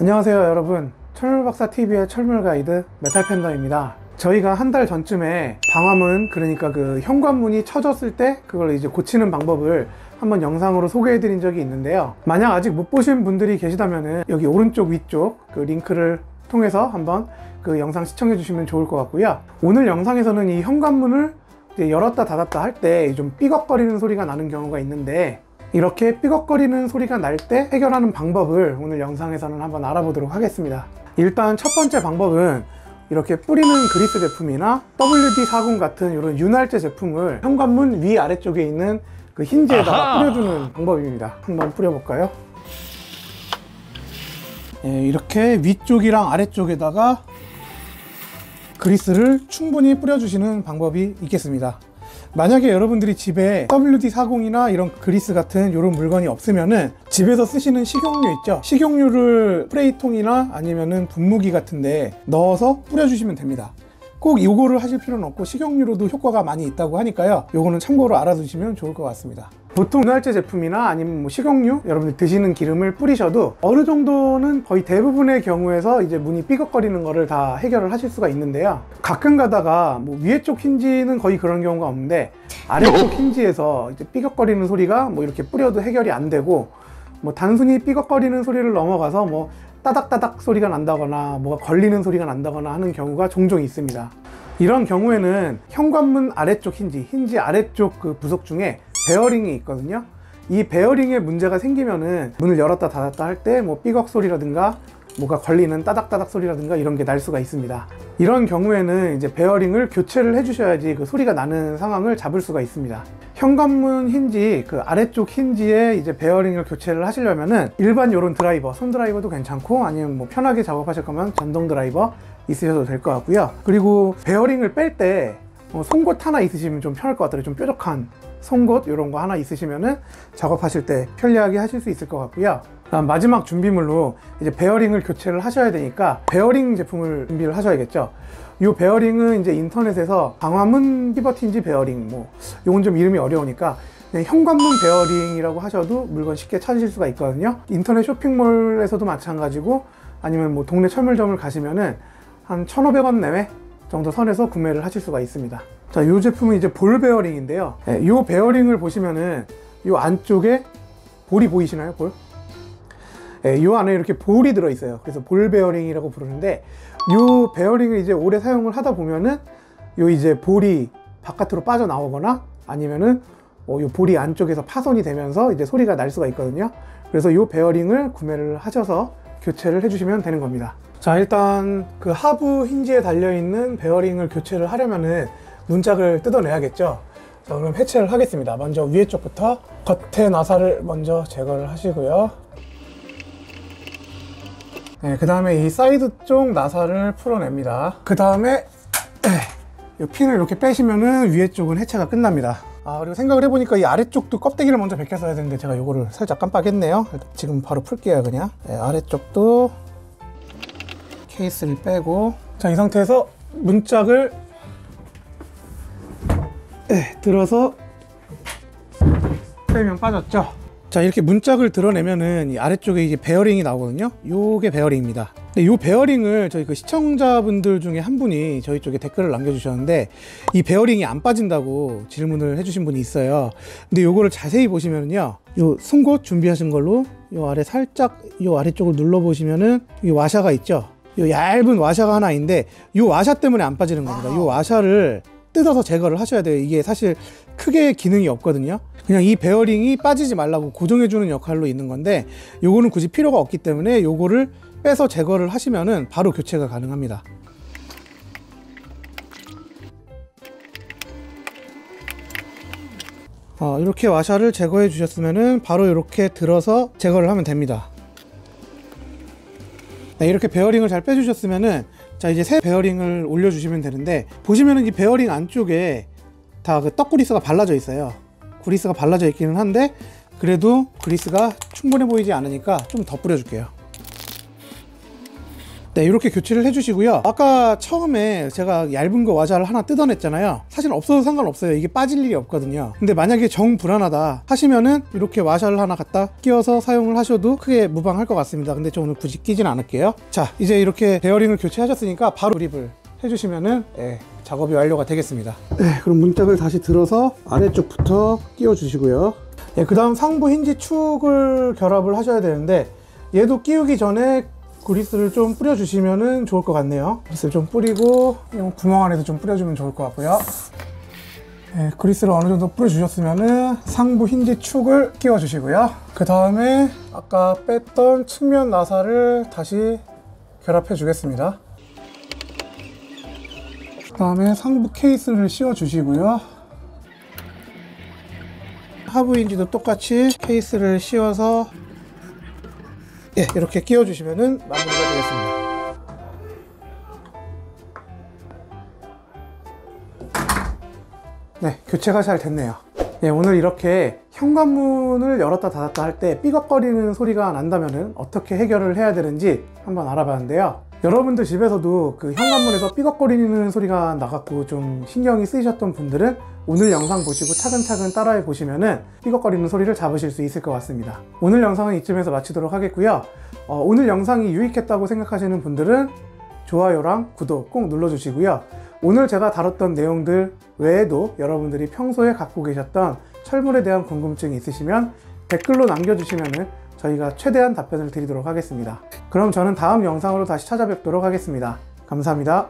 안녕하세요 여러분, 철물박사TV의 철물가이드 메탈팬더입니다. 저희가 한 달 전쯤에 방화문, 그러니까 그 현관문이 쳐졌을 때 그걸 이제 고치는 방법을 한번 영상으로 소개해 드린 적이 있는데요. 만약 아직 못 보신 분들이 계시다면은 여기 오른쪽 위쪽 그 링크를 통해서 한번 그 영상 시청해 주시면 좋을 것 같고요. 오늘 영상에서는 이 현관문을 이제 열었다 닫았다 할 때 좀 삐걱거리는 소리가 나는 경우가 있는데, 이렇게 삐걱거리는 소리가 날 때 해결하는 방법을 오늘 영상에서는 한번 알아보도록 하겠습니다. 일단 첫 번째 방법은 이렇게 뿌리는 그리스 제품이나 WD-40 같은 이런 윤활제 제품을 현관문 위 아래쪽에 있는 그 힌지에다가 뿌려주는 방법입니다. 한번 뿌려볼까요? 이렇게 위쪽이랑 아래쪽에다가 그리스를 충분히 뿌려주시는 방법이 있겠습니다. 만약에 여러분들이 집에 WD-40이나 이런 그리스 같은 이런 물건이 없으면은 집에서 쓰시는 식용유 있죠? 식용유를 스프레이통이나 아니면은 분무기 같은데 넣어서 뿌려주시면 됩니다. 꼭 이거를 하실 필요는 없고 식용유로도 효과가 많이 있다고 하니까요, 요거는 참고로 알아두시면 좋을 것 같습니다. 보통 윤활제 제품이나 아니면 뭐 식용유, 여러분들 드시는 기름을 뿌리셔도 어느 정도는 거의 대부분의 경우에서 이제 문이 삐걱거리는 거를 다 해결을 하실 수가 있는데요, 가끔 가다가 뭐 위에 쪽 힌지는 거의 그런 경우가 없는데 아래쪽 힌지에서 이제 삐걱거리는 소리가 뭐 이렇게 뿌려도 해결이 안 되고, 뭐 단순히 삐걱거리는 소리를 넘어가서 뭐 따닥따닥 소리가 난다거나 뭐가 걸리는 소리가 난다거나 하는 경우가 종종 있습니다. 이런 경우에는 현관문 아래쪽 힌지 아래쪽 그 부속 중에 베어링이 있거든요. 이 베어링에 문제가 생기면은 문을 열었다 닫았다 할 때 뭐 삐걱 소리라든가 뭐가 걸리는 따닥따닥 소리라든가 이런 게 날 수가 있습니다. 이런 경우에는 이제 베어링을 교체를 해주셔야지 그 소리가 나는 상황을 잡을 수가 있습니다. 현관문 힌지 그 아래쪽 힌지에 이제 베어링을 교체를 하시려면은 일반 요런 드라이버, 손 드라이버도 괜찮고, 아니면 뭐 편하게 작업하실 거면 전동 드라이버 있으셔도 될 것 같고요. 그리고 베어링을 뺄 때 송곳 하나 있으시면 좀 편할 것 같아요. 좀 뾰족한 송곳 이런 거 하나 있으시면은 작업하실 때 편리하게 하실 수 있을 것 같고요. 다음 마지막 준비물로 이제 베어링을 교체를 하셔야 되니까 베어링 제품을 준비를 하셔야겠죠. 이 베어링은 이제 인터넷에서 방화문 피벗 힌지 베어링, 뭐 요건 좀 이름이 어려우니까 그냥 현관문 베어링이라고 하셔도 물건 쉽게 찾으실 수가 있거든요. 인터넷 쇼핑몰에서도 마찬가지고, 아니면 뭐 동네 철물점을 가시면은 한 1,500원 내외 정도 선에서 구매를 하실 수가 있습니다. 자, 이 제품은 이제 볼 베어링인데요. 이 베어링을 보시면은 이 안쪽에 볼이 보이시나요? 볼? 이 안에 이렇게 볼이 들어있어요. 그래서 볼 베어링이라고 부르는데, 이 베어링을 이제 오래 사용을 하다 보면은 이 이제 볼이 바깥으로 빠져나오거나 아니면은 이 볼이 안쪽에서 파손이 되면서 이제 소리가 날 수가 있거든요. 그래서 이 베어링을 구매를 하셔서 교체를 해주시면 되는 겁니다. 자, 일단 그 하부 힌지에 달려있는 베어링을 교체를 하려면은 문짝을 뜯어내야겠죠. 자, 그럼 해체를 하겠습니다. 먼저 위에 쪽부터 겉에 나사를 먼저 제거를 하시고요. 그 다음에 이 사이드 쪽 나사를 풀어냅니다. 그 다음에 이 핀을 이렇게 빼시면은 위에 쪽은 해체가 끝납니다. 그리고 생각을 해보니까 이 아래쪽도 껍데기를 먼저 벗겼어야 되는데 제가 이거를 살짝 깜빡했네요. 지금 바로 풀게요. 그냥 아래쪽도 케이스를 빼고, 자, 이 상태에서 문짝을 들어서 빼면 빠졌죠. 자, 이렇게 문짝을 드러내면은 이 아래쪽에 이게 베어링이 나오거든요. 요게 베어링입니다. 근데 요 베어링을 저희 그 시청자분들 중에 한 분이 저희 쪽에 댓글을 남겨주셨는데, 이 베어링이 안 빠진다고 질문을 해주신 분이 있어요. 근데 요거를 자세히 보시면은요, 요 송곳 준비하신 걸로 요 아래 살짝 요 아래쪽을 눌러보시면은 이 와샤가 있죠. 요 얇은 와샤가 하나 있는데 요 와샤 때문에 안 빠지는 겁니다. 요 와샤를 뜯어서 제거를 하셔야 돼요. 이게 사실 크게 기능이 없거든요. 그냥 이 베어링이 빠지지 말라고 고정해주는 역할로 있는 건데, 요거는 굳이 필요가 없기 때문에 요거를 빼서 제거를 하시면은 바로 교체가 가능합니다. 이렇게 와샤를 제거해 주셨으면은 바로 이렇게 들어서 제거를 하면 됩니다. 네, 이렇게 베어링을 잘 빼주셨으면은, 자, 이제 새 베어링을 올려주시면 되는데, 보시면은 이 베어링 안쪽에 다 그 떡 그리스가 발라져 있어요. 그리스가 발라져 있기는 한데 그래도 그리스가 충분해 보이지 않으니까 좀 더 뿌려줄게요. 네, 이렇게 교체를 해주시고요. 아까 처음에 제가 얇은 거 와자를 하나 뜯어냈잖아요. 사실 없어도 상관없어요. 이게 빠질 일이 없거든요. 근데 만약에 정 불안하다 하시면은 이렇게 와샤를 하나 갖다 끼워서 사용을 하셔도 크게 무방할 것 같습니다. 근데 저 오늘 굳이 끼진 않을게요. 자, 이제 이렇게 베어링을 교체하셨으니까 바로 조립을 해주시면은 작업이 완료가 되겠습니다. 네, 그럼 문짝을 다시 들어서 아래쪽부터 끼워 주시고요. 그 다음 상부 힌지 축을 결합을 하셔야 되는데, 얘도 끼우기 전에 그리스를 좀 뿌려주시면 좋을 것 같네요. 그리스를 좀 뿌리고 구멍 안에도 좀 뿌려주면 좋을 것 같고요. 그리스를 어느 정도 뿌려주셨으면 상부 힌지 축을 끼워주시고요. 그 다음에 아까 뺐던 측면 나사를 다시 결합해 주겠습니다. 그 다음에 상부 케이스를 씌워 주시고요. 하부 힌지도 똑같이 케이스를 씌워서 이렇게 끼워주시면 마무리가 되겠습니다. 네, 교체가 잘 됐네요. 오늘 이렇게 현관문을 열었다 닫았다 할 때 삐걱거리는 소리가 난다면 어떻게 해결을 해야 되는지 한번 알아봤는데요. 여러분들 집에서도 그 현관문에서 삐걱거리는 소리가 나갖고 좀 신경이 쓰이셨던 분들은 오늘 영상 보시고 차근차근 따라해 보시면은 삐걱거리는 소리를 잡으실 수 있을 것 같습니다. 오늘 영상은 이쯤에서 마치도록 하겠고요. 오늘 영상이 유익했다고 생각하시는 분들은 좋아요랑 구독 꼭 눌러주시고요. 오늘 제가 다뤘던 내용들 외에도 여러분들이 평소에 갖고 계셨던 철물에 대한 궁금증이 있으시면 댓글로 남겨주시면 저희가 최대한 답변을 드리도록 하겠습니다. 그럼 저는 다음 영상으로 다시 찾아뵙도록 하겠습니다. 감사합니다.